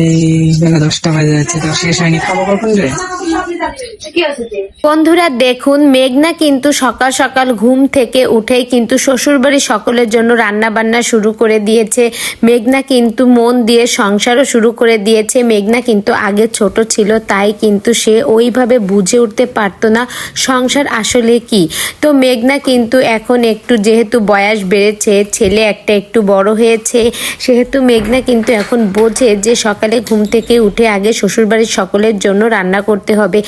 এই বেলা 10টা বাজে যাচ্ছে, তো শেষ হয়নি, খাবো কখন রে? বন্ধুরা দেখুন, মেঘনা কিন্তু সকাল সকাল ঘুম থেকে উঠেই কিন্তু শ্বশুরবাড়ি সকলের জন্য রান্না বান্না শুরু করে দিয়েছে। মেঘনা কিন্তু মন দিয়ে সংসারও শুরু করে দিয়েছে। মেঘনা কিন্তু আগে ছোট ছিল, তাই কিন্তু সে ওইভাবে বুঝে উঠতে পারতো না সংসার আসলে কি। তো মেঘনা কিন্তু এখন একটু যেহেতু বয়স বেড়েছে, ছেলে একটা একটু বড় হয়েছে, সেহেতু মেঘনা কিন্তু এখন বোঝে যে সকালে ঘুম থেকে উঠে আগে শ্বশুরবাড়ির সকলের জন্য রান্না করতে হবে।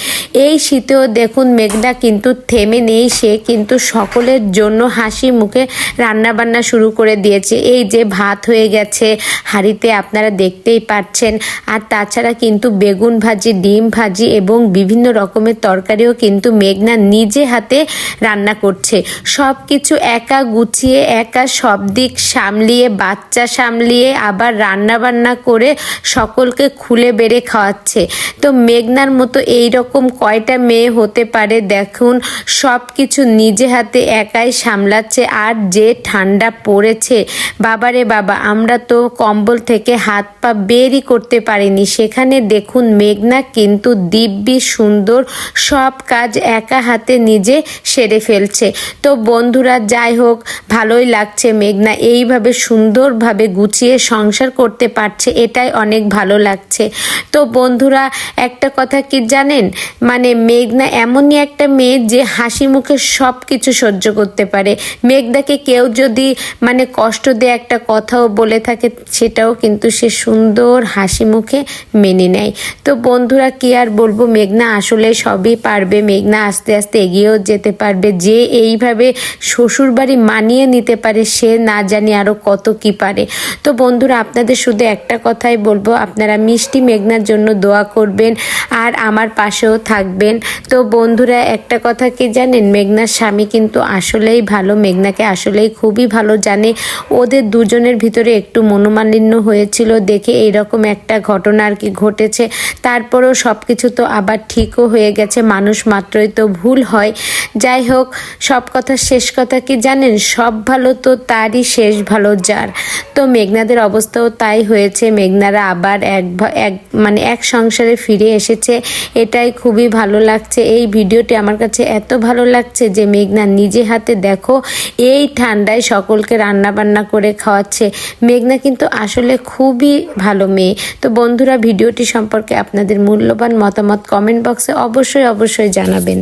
এই শীতেও দেখুন মেঘনা কিন্তু থেমে নেই, সে কিন্তু সকলের জন্য হাসি মুখে রান্না বান্না শুরু করে দিয়েছে। এই যে ভাত হয়ে গেছে হাঁড়িতে, আপনারা দেখতেই পাচ্ছেন। আর তাছাড়া কিন্তু বেগুন ভাজি, ডিম ভাজি এবং বিভিন্ন রকমের তরকারিও কিন্তু মেঘনা নিজে হাতে রান্না করছে। সব কিছু একা গুছিয়ে, একা সব দিক সামলিয়ে, বাচ্চা সামলিয়ে, আবার রান্না বান্না করে সকলকে খুলে বেড়ে খাওয়াচ্ছে। তো মেঘনার মতো এইরকম কয়টা মেয়ে হতে পারে দেখুন, সব কিছু নিজে হাতে একাই সামলাচ্ছে। আর যে ঠান্ডা পড়েছে বাবারে বাবা, আমরা তো কম্বল থেকে হাত পা বেরই করতে পারিনি, সেখানে দেখুন মেঘনা কিন্তু দিব্যি সুন্দর সব কাজ একা হাতে নিজে সেরে ফেলছে। তো বন্ধুরা যাই হোক, ভালোই লাগছে মেঘনা এইভাবে সুন্দরভাবে গুছিয়ে সংসার করতে পারছে, এটাই অনেক ভালো লাগছে। তো বন্ধুরা একটা কথা কি জানেন, মানে মেঘনা এমনই একটা মেয়ে যে হাসি মুখে সব কিছু সহ্য করতে পারে। মেঘনাকে কেউ যদি মানে কষ্ট দিয়ে একটা কথাও বলে থাকে, সেটাও কিন্তু সে সুন্দর হাসি মুখে মেনে নেয়। তো বন্ধুরা কি আর বলবো, মেঘনা আসলে সবই পারবে। মেঘনা আস্তে আস্তে এগিয়েও যেতে পারবে। যে এইভাবে শ্বশুরবাড়ি মানিয়ে নিতে পারে, সে না জানি আরও কত কি পারে। তো বন্ধুরা আপনাদের শুধু একটা কথাই বলবো, আপনারা মিষ্টি মেঘনার জন্য দোয়া করবেন আর আমার পাশেও থাকবেন। তো বন্ধুরা একটা কথা কি জানেন, মেঘনার স্বামী কিন্তু আসলেই ভালো, মেঘনাকে আসলেই খুবই ভালো জানে। ওদের দুজনের ভিতরে একটু মনোমালিন্য হয়েছিল দেখে এইরকম একটা ঘটনা আর কি ঘটেছে। তারপরেও সব কিছু তো আবার ঠিকও হয়ে গেছে, মানুষ মাত্রই তো ভুল হয়। যাই হোক, সব কথা শেষ কথা কি জানেন, সব ভালো তো তারই শেষ ভালো যার। তো মেঘনাদের অবস্থাও তাই হয়েছে, মেঘনারা আবার এক সংসারে ফিরে এসেছে, এটাই খুবই ভালো লাগছে। এই ভিডিওটি আমার কাছে এত ভালো লাগছে যে মেঘনা নিজে হাতে দেখো এই ঠান্ডায় সকলকে রান্না বান্না করে খাওয়াচ্ছে। মেঘনা কিন্তু আসলে খুবই ভালো মেয়ে। তো বন্ধুরা ভিডিওটি সম্পর্কে আপনাদের মূল্যবান মতামত কমেন্ট বক্সে অবশ্যই জানাবেন।